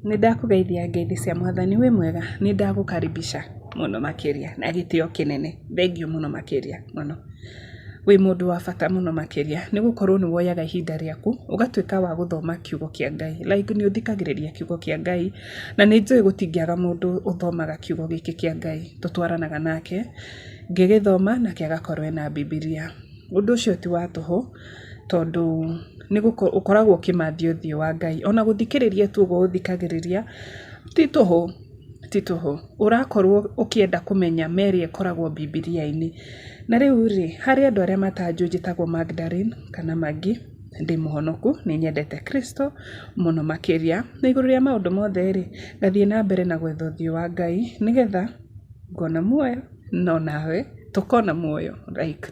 Nindakugeithia ngeithi cia Mwathani wi mwega. Nindagukaribisha muno makiria na gitio kinene. Thengio muno makiria muno. Wi mundu wa bata muno makiria ni gukorwo ni woyaga ihinda riaku ugatuika wa guthoma kiugo kia Ngai. Like ni uthikagiriria kiugo kia Ngai na ni njui gutingiaga mundu uthomaga kiugo giki kia Ngai. Tutwaranaga nake ngigithoma na kiagakorwe na Biblia. Undu ucio ti wa tuhu tondu ni ukoragwo kimathio uthio wa Ngai. Ona guthikiriria tu guthikagiriria ti tuhu urakorwo ukienda kumenya Mary ekoragwo Biblia-ini. Na riu hari andu aria matanju njitagwo Magdalene kana Magi ndi muhonoku ni nyendete Kristo muno makiria na iguru ria maundu mothe ngathie na mbere na gwetha uthio wa Ngai nigetha ngona muoyo no nawe tukona muoyo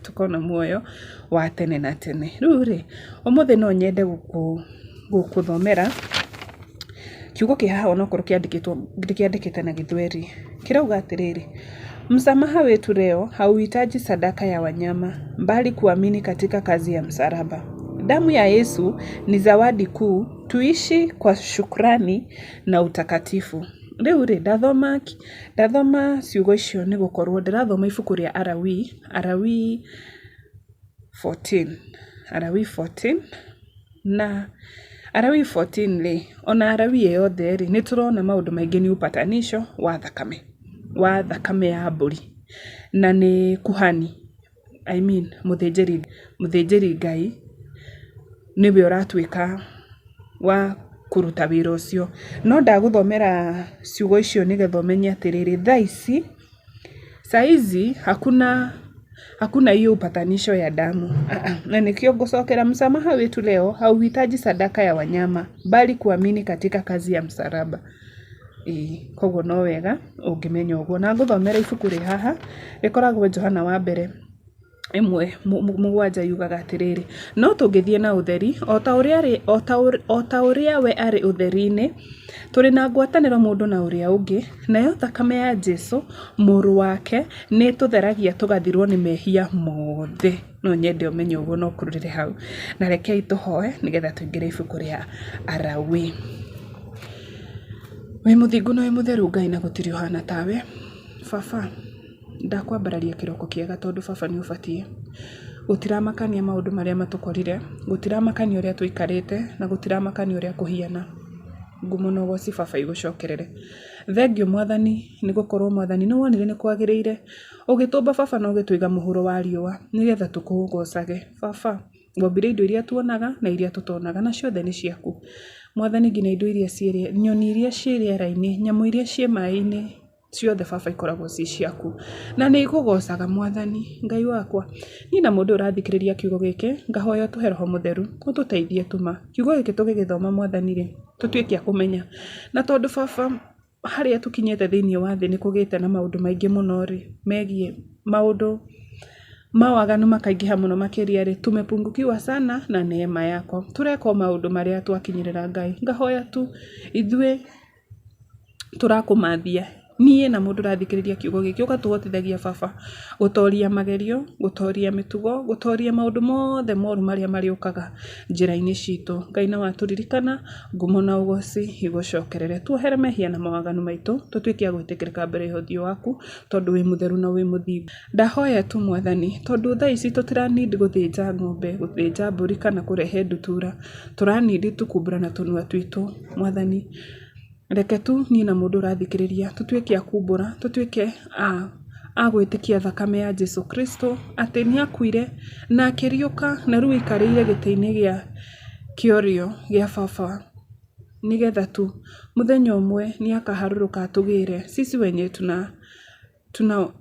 tukona muoyo wa tene na tene. Riu umuthi no nyende gukuthomera kiugo kihaha onokorwo kiandikite na Githweri. Kirauga atiriri: msamaha wetu leo hauhitaji sadaka ya wanyama bali kuamini katika kazi ya msalaba. Damu ya Yesu ni zawadi kuu, tuishi kwa shukrani na utakatifu. Riu ndathoma ciugo icio ni gukorwo ndirathoma ibuku ria Arawi 14 na Arawi 14 ona Arawi yothe ni turona maundu maingi ni upatanisho wa thakame ya mburi na ni kuhani muthinjiri Ngai niwe uratuika wa kuruta wira ucio. No ndaguthomera ciugo icio nigetha umenye atiriri saizi hakuna hiyo upatanisho ya damu. Na nikio ngocokera msamaha wetu leo hauhitaji sadaka ya wanyama bali kuamini katika kazi ya msalaba. Koguo no wega ungimenya uguo. Na nguthomera ibuku ri haha rikoragwo Johana wa mbere 1:7 yugaga atiriri: no tungithie na utheri ota uria we ari utheri-ini turi na ngwataniro mundu na uria ungi, nayo thakame ya Jesu muru wake ni tutheragia tugathirwo ni mehia mothe. No nyende umenye uguo no kururire hau. Na rekei tuhoe nigetha tuingire ibuku ria Arawi. We muthingu no we mutheru Ngai na gutiri uhana tawe. Baba ndakwambararia kiroko kiega tondu baba ni ubatie. Gutiramakania maundu maria matukorire, gutiramakania uria tuikarite na gutiramakania uria kuhiana. Ngumo no goci baba igucokerere. Thengio Mwathani ni gukorwo Mwathani no wonire ni kwagirire ugitumba baba no gituiga muhuro wa riua nigetha tukugocage. Baba ngombire indo iria tuonaga na iria tutonaga na ciothe ni ciaku Mwathani, ngina indo iria ciere nyoni iria cieriera-ini, nyamu iria cie mai-ini, ciothe baba ikoragwo ci ciaku na ni igugocaga Mwathani Ngai wakwa. Ni na mundu urathikiriria kiugo giki ngahoya tuhe Roho Mutheru ututeithie tuma kiugo giki tugigithoma Mwathani ri tutuike kumenya. Na tondu baba haria tukinyete thiini wa thi ni kugite na maundu maingi muno ri megie maundu mawaganu makaingiha muno makiria ri tumepungukiwa sana na neema yako. Tureka maundu maria twakinyirira Ngai. Ngahoya tu ithue turakumathia nie na mundu rathikiriria kiugo giki ukatuhotithagia baba gutoria magerio, gutoria mitugo, gutoria maundu mothe moru maria mariukaga njira-ini citu. Ngai na waturirikana ngumo na ugoci igucokerere. Tuohere mehia na mawaganu maitu tutuike a gwitikirika mbere ya uthio waku tondu wi mutheru na wi muthingu. Ndahoya tu Mwathani tondu thaa ici tutiranidi guthinja ng'ombe, guthinja mburi kana kurehe ndutura. Turanidi tukumbura na tunua twitu Mwathani. Reke tu ni na mundu rathikiriria tutuike a kumbura, tutuike a gwitikia thakame ya Jesu Kristo ati ni akuire na akiriuka na riu ikarire giti-ini gia kiorio gia baba nigetha tu muthenya umwe ni akaharuruka atugire sisi wenye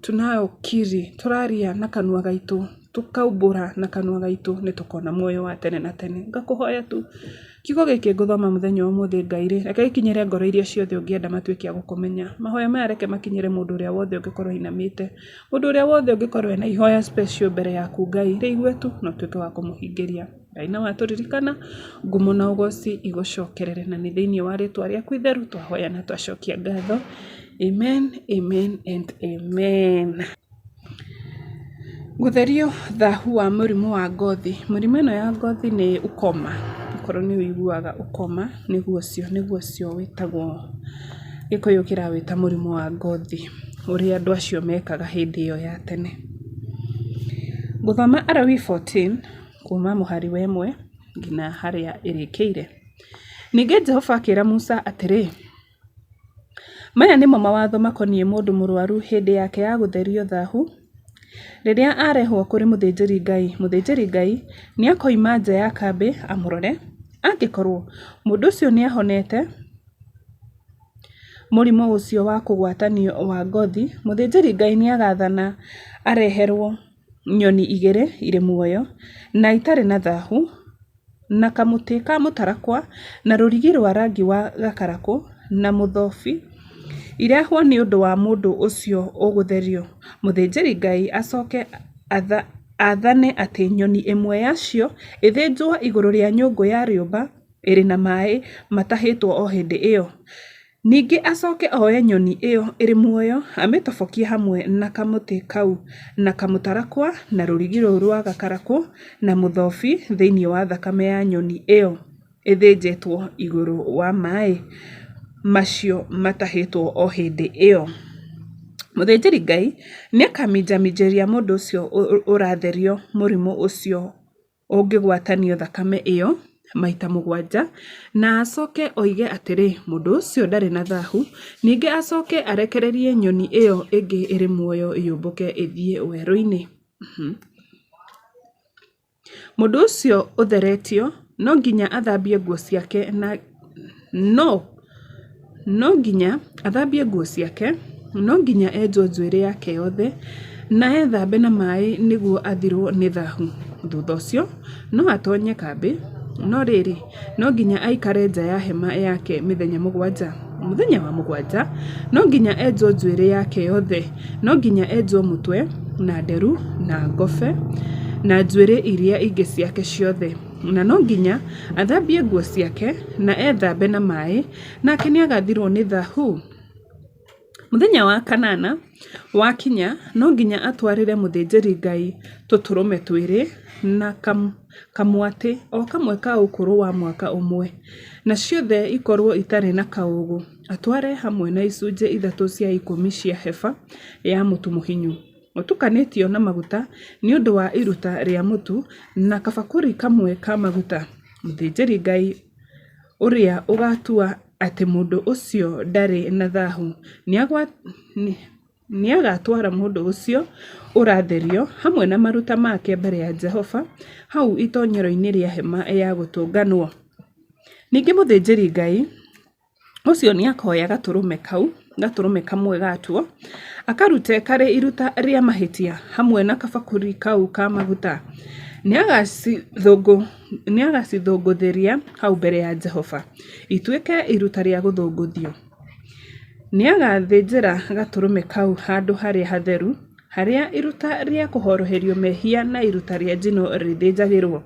tunaokiri turaria na kanua gaitu tukaumbura na kanua gaitu ni tukona muoyo wa tene na tene. Ngakuhoya tu kiugo giki nguthoma muthenya umuthi Ngai ri reke ikinyire ngoro iria ciothe ungienda matuike a gukumenya. Mahoya maya reke makinyire mundu uria wothe ungikorwo inamite, mundu uria wothe ungikorwo na ihoya special mbere yaku Ngai ri igwetu no tuike wa kumuhingiria. Ngai na waturirikana ngumo na ugoci igucokerere na ni thiini wa ritwa riaku itheru twahoya na twacokia ngatho. Amen, amen and amen. Gutherio thahu wa murimu wa ngothi. Murimu ino ya ngothi ni ukoma onakorwo nĩ ũiguaga ũkoma nĩguo cio wĩtagwo Gĩkũyũ kĩrawĩta mũrimũ wa ngothi ũrĩa andũ acio mekaga hĩndĩ ĩyo ya tene. Gũthoma Alawii 14 kuma mũhari wa 1 nginya harĩa ĩrĩkĩire. Ningĩ Jehova akĩra Musa atĩrĩ, maya nĩmo mawatho makoniĩ mũndũ mũrwaru hĩndĩ yake ya gũtherio thahu. Rĩrĩa arehwo kũrĩ mũthĩnjĩri Ngai nĩakoima nja ya kambĩ amũrore. Angĩkorwo mũndũ ũcio nĩahonete mũrimũ ũcio wa kũgwatanio wa ngothi, mũthĩnjĩri Ngai nĩagathana areherwo nyoni 2 irĩ muoyo na itarĩ na thahu, na kamũtĩ ka mũtarakwa na rũrigi rwa rangi wa gakarakũ na mũthobi irehwo nĩ ũndũ wa mũndũ ũcio ũgũtherio. Mũthĩnjĩri Ngai acoke athane atĩ nyoni ĩmwe yacio ĩthĩnjwo igũrũ rĩa nyũngũ ya rĩũmba ĩrĩ na maĩ matahĩtwo o hĩndĩ ĩyo. Ningĩ acoke oe nyoni ĩyo ĩrĩ muoyo amĩtobokie hamwe na kamũtĩ kau na kamũtarakwa na rũrigi rũu rwa gakarakũ na mũthobi thĩinĩ wa thakame ya nyoni ĩyo ĩthĩnjĩtwo igũrũ wa maĩ macio matahĩtwo o hĩndĩ ĩyo. Mũthĩnjĩri Ngai nĩakaminjaminjĩria mũndũ ũcio ũratherio mũrimũ ũcio ũngĩgwatanio thakame ĩyo maita 7 na acoke oige atĩrĩ mũndũ ũcio ndarĩ na thahu. Ningĩ acoke arekererie nyoni ĩyo ĩngĩ ĩrĩ muoyo yũmbũke ĩthiĩ werũ-inĩ. Mũndũ ũcio ũtheretio no nginya athambie nguo ciake no nginya athambie nguo ciake, no nginya enjwo njuĩrĩ yake yothe na ethambe na maĩ nĩguo athirwo nĩ thahu. Thutha ũcio no atonye kambĩ, no rĩrĩ no nginya aikare nja ya hema yake mĩthenya 7. Mũthenya wa 7 no nginya enjwo njuĩrĩ yake yothe, no nginya enjwo mũtwe na nderu na ngobe na njuĩrĩ iria ingĩ ciake ciothe, na no nginya athambie nguo ciake na ethambe na maĩ, nake nĩagathirwo nĩ thahu. Mũthenya wa 8 wakinya no nginya atwarĩre mũthĩnjĩri Ngai tũtũrũme 2 na kamwatĩ o kamwe ka ũkũrũ wa mwaka ũmwe, na ciothe ikorwo itarĩ na kaũgũ. Atware hamwe na icunjĩ 3 cia 10 cia heba ya mũtu mũhinyu ũtukanĩtio na maguta nĩ ũndũ wa iruta rĩa mũtu, na kabakũri kamwe ka maguta. Mũthĩnjĩri Ngai ũrĩa ũgatua atĩ mũndũ ũcio ndarĩ na thahu nĩagatwara mũndũ ũcio ũratherio hamwe na maruta make mbere ya Jehova hau itonyero-inĩ rĩa hema ya gũtũnganwo. Ningĩ mũthĩnjĩri Ngai ũcio nĩakoya gatũrũme kamwe gatuo akarute karĩ iruta rĩa mahĩtia hamwe na kabakũri kau ka maguta. Nĩagacithũngũtheria hau mbere ya Jehova ituĩke iruta rĩa gũthũngũthio. Nĩagathĩnjĩra gatũrũme kau handũ harĩa hatheru harĩa iruta rĩa kũhoroherio mehia na iruta rĩa njino rĩthĩnjagĩrwo.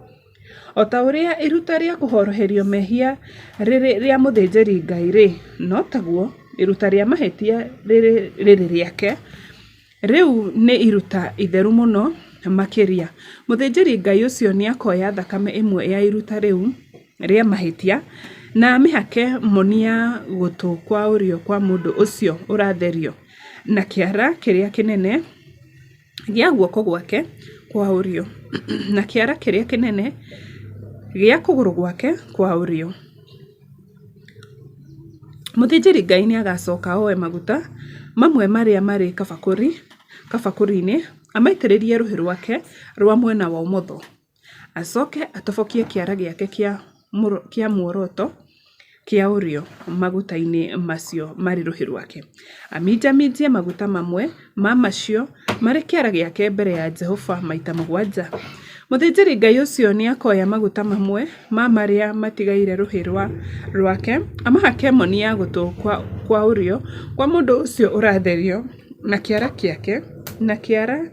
O ta ũrĩa iruta rĩa kũhoroherio mehia rĩrĩ rĩa mũthĩnjĩri Ngai no taguo iruta rĩa mahĩtia rĩrĩ rĩake. Rĩu nĩ iruta itheru mũno makĩria. Mũthĩnjĩri Ngai ũcio nĩakoya thakame ĩmwe ya iruta rĩu rĩa mahĩtia na amĩhake moni ya gũtũ kwa ũrĩo kwa mũndũ ũcio ũratherio na kĩara kĩrĩa kĩnene gĩa guoko gwake kwa ũrĩo na kĩara kĩrĩa kĩnene gĩa kũgũrũ gwake kwa ũrĩo. Mũthĩnjĩri Ngai nĩagacoka oe maguta mamwe marĩa marĩ kabakũri-inĩ amaitĩrĩrie rũhĩ rwake rwa mwena wa ũmotho, acoke atobokie kĩara gĩake kĩa muoroto kĩa ũrĩo maguta-inĩ macio marĩ rũhĩ rwake. Aminjaminjie maguta mamwe ma macio marĩ kĩara gĩake mbere ya Jehova maita 7. Mũthĩnjĩri Ngai ũcio nĩakoya maguta mamwe ma marĩa matigaire rũhĩ rwake amahake moni ya gũtũ kwa ũrĩo kwa mũndũ ũcio ũratherio na kĩara kĩake na kĩara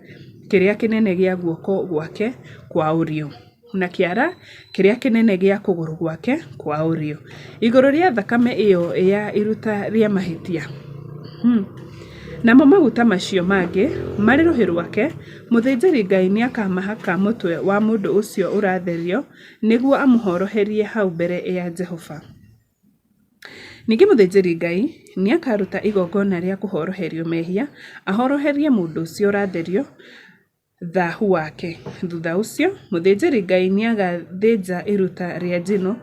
kĩrĩa kĩnene gĩa guoko gwake kwa ũrĩo na kĩara kĩrĩa kĩnene gĩa kũgũrũ gwake kwa ũrĩo igũrũ rĩa thakame ĩyo ya iruta rĩa mahĩtia. Namo maguta macio mangĩ marĩ rũhĩ rwake, mũthĩnjĩri Ngai nĩakamahaka mũtwe wa mũndũ ũcio ũratherio nĩguo amũhoroherie hau mbere ya Jehova. Ningĩ mũthĩnjĩri Ngai nĩakaruta igongona rĩa kũhoroherio mehia, ahoroherie mũndũ ũcio ũratherio thahu wake. Thutha ũcio mũthĩnjĩri Ngai nĩagathĩnja iruta rĩa njino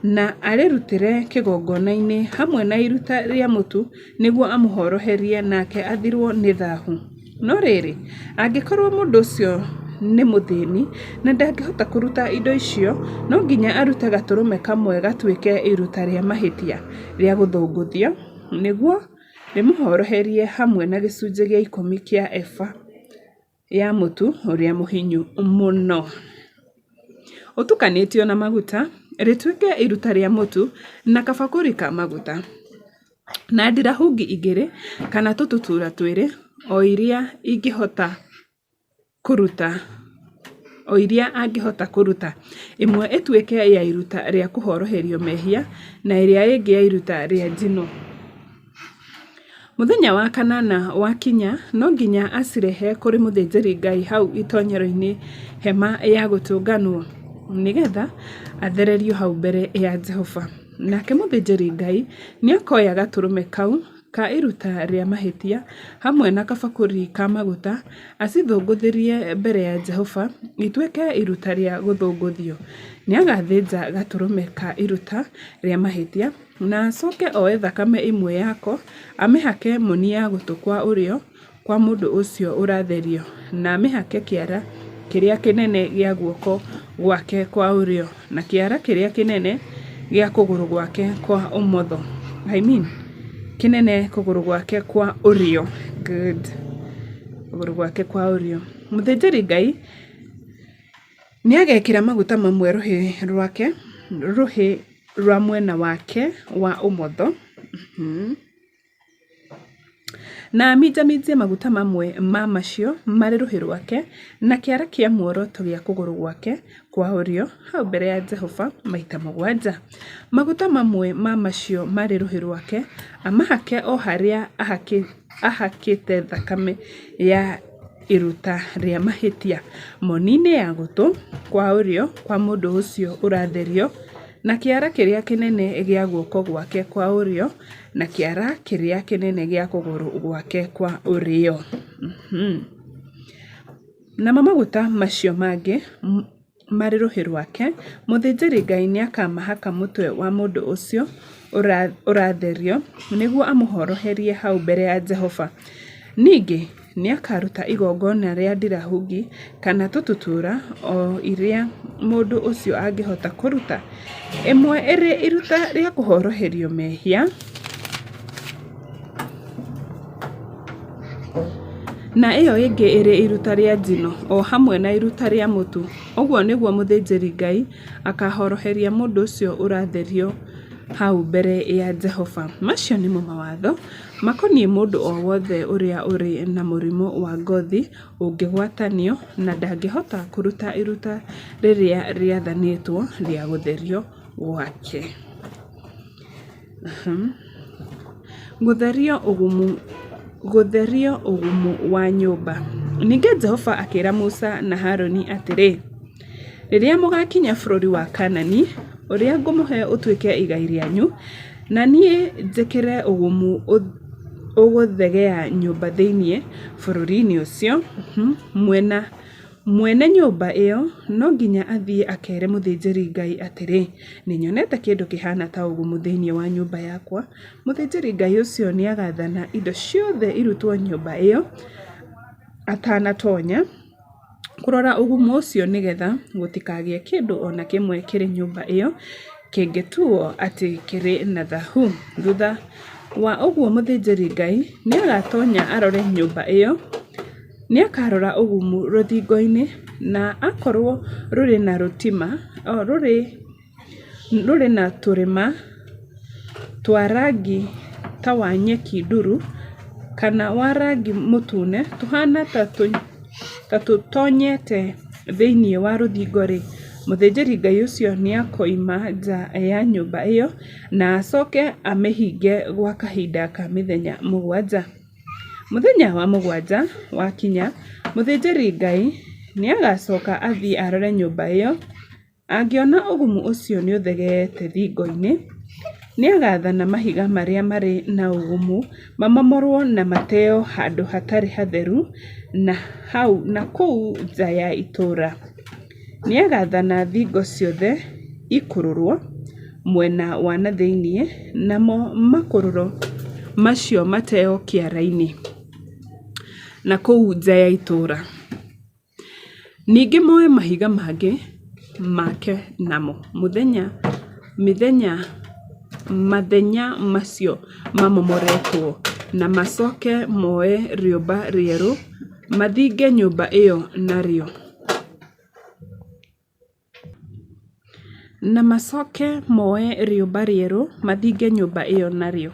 na arĩrutĩre kĩgongona-inĩ hamwe na iruta rĩa mũtu nĩguo amũhoroherie nake athirwo nĩ thahu. No rĩrĩ, angĩkorwo mũndũ ũcio nĩ mũthĩni na ndangĩhota kũruta indo icio, no nginya arute gatũrũme kamwe gatuĩke iruta rĩa mahĩtia rĩa gũthũngũthio nĩguo rĩmũhoroherie hamwe na gĩcunjĩ gĩa 10 kĩa eba ya mũtu ũrĩa mũhinyu mũno ũtukanĩtio na maguta, rĩtuĩke iruta rĩa mũtu na kabakũri ka maguta, na ndirahungi 2 kana tũtutura 2 o iria angĩhota kũruta, ĩmwe ĩtuĩke ya iruta rĩa kũhoroherio mehia na ĩrĩa ĩngĩ ya iruta rĩa njino. Mũthenya wa kanana wakinya, no nginya acirehe kũrĩ mũthĩnjĩri Ngai hau itonyero-inĩ hema ya gũtũnganwo nĩgetha athererio hau mbere ya Jehova. Nake mũthĩnjĩri Ngai nĩakoya gatũrũme kau ka iruta rĩa mahĩtia hamwe na kabakũri ka maguta, acithũngũthĩrie mbere ya Jehova ituĩke iruta rĩa gũthũngũthio. Nĩagathĩnja gatũrũme ka iruta rĩa mahĩtia na acoke oe thakame ĩmwe yako amĩhake moni ya gũtũ kwa ũrĩo kwa mũndũ ũcio ũratherio, na amĩhake kĩara kĩrĩa kĩnene gĩa guoko gwake kwa ũrĩo na kĩara kĩrĩa kĩnene gĩa kũgũrũ gwake kwa ũmotho. Kĩnene kũgũrũ gwake kwa ũrĩo. Kũgũrũ gwake kwa ũrĩo. Mũthĩnjĩri Ngai nĩagekĩra maguta mamwe rũhĩ rwa mwena wake wa ũmotho, na minjaminjie maguta mamwe ma macio marĩ rũhĩ rwake na kĩara kĩa muoroto gĩa kũgũrũ gwake kwa ũrĩo hau mbere ya Jehova maita 7. Maguta mamwe ma macio marĩ rũhĩ rwake amahake o harĩa ahakĩte thakame ya iruta rĩa mahĩtia, moni-inĩ ya gũtũ kwa ũrĩo kwa mũndũ ũcio ũratherio, na kĩara kĩrĩa kĩnene gĩa guoko gwake kwa ũrĩo na kĩara kĩrĩa kĩnene gĩa kũgũrũ gwake kwa ũrĩo. Namo maguta macio mangĩ marĩ rũhĩ rwake, mũthĩnjĩri Ngai nĩakamahaka mũtwe wa mũndũ ũcio ũratherio nĩguo amũhoroherie hau mbere ya Jehova. Ningĩ nĩakaruta igongona rĩa ndirahungi kana tũtutura o iria mũndũ ũcio angĩhota kũruta, ĩmwe ĩrĩ iruta rĩa kũhoroherio mehia na ĩyo ĩngĩ ĩrĩ iruta rĩa njino o hamwe na iruta rĩa mũtu. Ũguo nĩguo mũthĩnjĩri Ngai akahoroheria mũndũ ũcio ũratherio hau mbere ya Jehova. Macio nĩmo mawatho makoniĩ mũndũ o wothe ũrĩa ũrĩ na mũrimũ wa ngothi ũngĩgwatanio na ndangĩhota kũruta iruta rĩrĩa rĩathanĩtwo rĩa gũtherio gwake. Gũtherio ũgumu wa nyũmba. Ningĩ Jehova akĩra Musa na Harũni atĩrĩ, rĩrĩa mũgakinya bũrũri wa Kanani ũrĩa ngũmũhe ũtuĩke igai rĩanyu, na niĩ njĩkĩre ũgumu ũgũthegea nyũmba thĩinĩ bũrũri-inĩ ũcio, mwene nyũmba ĩyo no nginya athiĩ akere mũthĩnjĩri Ngai atĩrĩ, nĩnyonete kĩndũ kĩhana ta ũgumu thĩinĩ wa nyũmba yakwa. Mũthĩnjĩri Ngai ũcio nĩagathana indo ciothe irutwo nyũmba ĩyo atanatonya kũrora ũgumu ũcio nĩgetha gũtikagĩe kĩndũ ona kĩmwe kĩrĩ nyũmba ĩyo kĩngĩtuo atĩ kĩrĩ na thahu. Thutha wa ũguo mũthĩnjĩri Ngai nĩagatonya arore nyũmba ĩyo, nĩakarora ũgumu rũthingo-inĩ, na akorwo rũrĩ na rũtima rũrĩ na tũrĩma twa rangi ta wa nyeki nduru kana wa rangi mũtune tũhana ta tũtonyete thĩinĩ wa rũthingo-rĩ, mũthĩnjĩri Ngai ũcio nĩakoima nja ya nyũmba ĩyo na acoke amĩhinge gwa kahinda ka mĩthenya 7. Mũthenya wa mũgwanja wakinya, mũthĩnjĩri Ngai nĩagacoka athiĩ arore nyũmba ĩyo. Angĩona ũgumu ũcio nĩũthegeete thingo-inĩ, nĩagathana mahiga marĩa marĩ na ũgumu mamomorwo na mateo handũ hatarĩ hatheru na kũu nja ya itũũra. Nĩagathana thingo ciothe ikũrũrwo mwena wa na thĩinĩ, namo makũrũro macio mateo kĩara-inĩ na kũu nja ya itũũra. Ningĩ moe mahiga mangĩ make namo mathenya macio mamomoretwo, na macoke moe rĩũmba rĩerũ mathinge nyũmba ĩyo narĩo.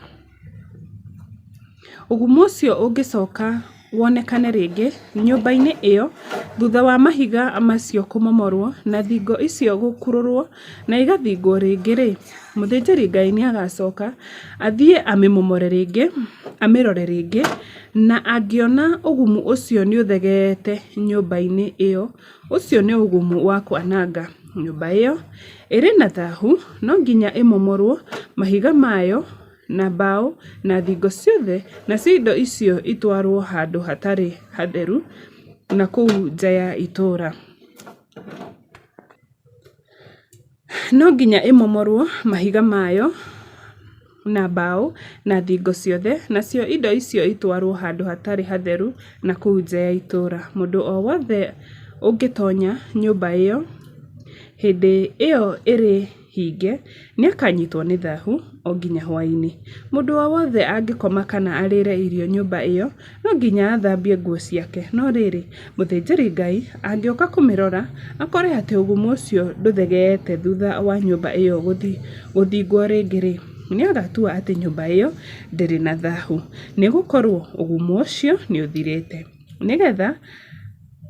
Ũgumu ũcio ũngĩcoka wonekane rĩngĩ nyũmba-inĩ ĩyo thutha wa mahiga macio kũmomorwo na thingo icio gũkurũrwo na igathingwo rĩngĩ-rĩ, mũthĩnjĩri Ngai nĩagacoka athiĩ amĩmomore rĩngĩ, amĩrore rĩngĩ, na angĩona ũgumu ũcio nĩũthegeete nyũmba-inĩ ĩyo, ũcio nĩ ũgumu wa kwananga. Nyũmba ĩyo ĩrĩ na thaahu, no nginya ĩmomorwo mahiga mayo na mbaũ na thingo ciothe, nacio indo icio itwarwo handũ hatarĩ hatheru na kũu nja ya itũũra. No nginya ĩmomorwo mahiga mayo na mbaũ na thingo ciothe, nacio indo icio itwarwo handũ hatarĩ hatheru na kũu nja ya itũũra. Mũndũ o wothe ũngĩtonya nyũmba ĩyo hĩndĩ ĩyo ĩrĩ hinge nĩakanyitwo nĩ thaahu o nginya hwaĩ-inĩ. Mũndũ o wothe angĩkoma kana arĩre irio nyũmba ĩyo no nginya athambie nguo ciake. No rĩrĩ, mũthĩnjĩri Ngai angĩũka kũmĩrora akore atĩ ũgumu ũcio ndũthegeete thutha wa nyũmba ĩyo gũthingwo rĩngĩ-rĩ, nĩagatua atĩ nyũmba ĩyo ndĩrĩ na thaahu, nĩgũkorwo ũgumu ũcio nĩũthirĩte. Nĩgetha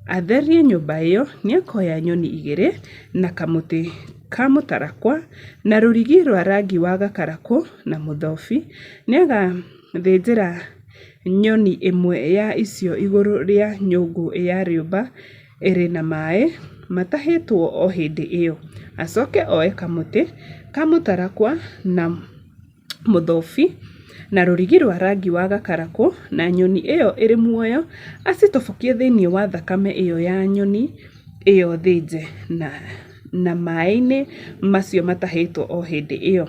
atherie nyũmba ĩyo, nĩakoya nyoni igĩrĩ na kamũtĩ ka mũtarakwa na rũrigi rwa rangi wa gakarakũ na mũthobi. Nĩagathĩnjĩra nyoni ĩmwe ya icio igũrũ rĩa nyũngũ ya rĩũmba ĩrĩ na maĩ matahĩtwo o hĩndĩ ĩyo. Acoke oe kamũtĩ ka mũtarakwa na mũthobi na rũrigi rwa rangi wa gakarakũ na nyoni ĩyo ĩrĩ muoyo, acitobokie thĩinĩ wa thakame ĩyo ya nyoni ĩyo thĩnje na maĩ-inĩ macio matahĩtwo o hĩndĩ ĩyo.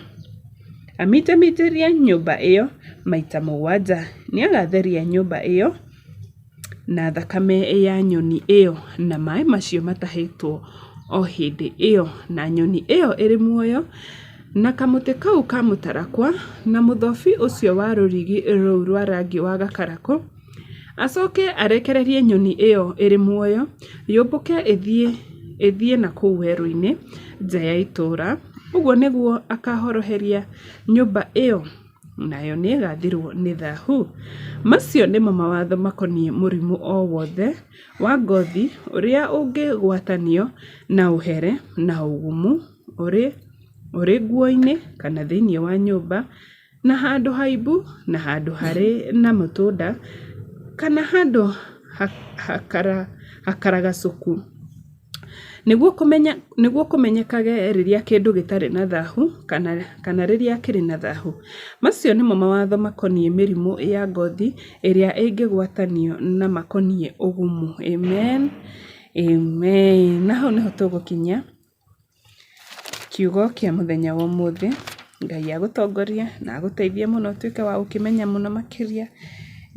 Aminjaminjĩrie nyũmba ĩyo maita mũgwanja. Nĩagatheria nyũmba ĩyo na thakame ya nyoni ĩyo na maĩ macio matahĩtwo o hĩndĩ ĩyo, na nyoni ĩyo ĩrĩ muoyo, na kamũtĩ kau ka mũtarakwa na mũthobi ũcio wa rũrigi rũu rwa rangi wa gakarakũ. Acoke arekererie nyoni ĩyo ĩrĩ muoyo yũmbũke ĩthiĩ na kũu werũ-inĩ nja ya itũũra. Ũguo nĩguo akahoroheria nyũmba ĩyo, nayo nĩĩgathirwo nĩ thaahu. Macio nĩmo mawatho makoniĩ mũrimũ o wothe wa ngothi ũrĩa ũngĩgwatanio na ũhere na ũgumu ũrĩ nguo-inĩ kana thĩinĩ wa nyũmba, na handũ haimbu na handũ harĩ na mũtũnda kana handũ hakaragacũku. Nĩguo kũmenyekage rĩrĩa kĩndũ gĩtarĩ na thaahu kana rĩrĩa kĩrĩ na thaahu. Macio nĩmo mawatho makoniĩ mĩrimũ ya ngothi ĩrĩa ĩngĩgwatanio na makoniĩ ũgumu. Amen. Amen. Na hau nĩho tũgũkinyia kiugo kĩa mũthenya wa ũmũthĩ. Ngai agũtongorie na agũteithie mũno ũtuĩke wa gũkĩmenya mũno makĩria.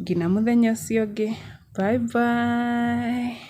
Nginya mũthenya ũcio ũngĩ. Bye bye.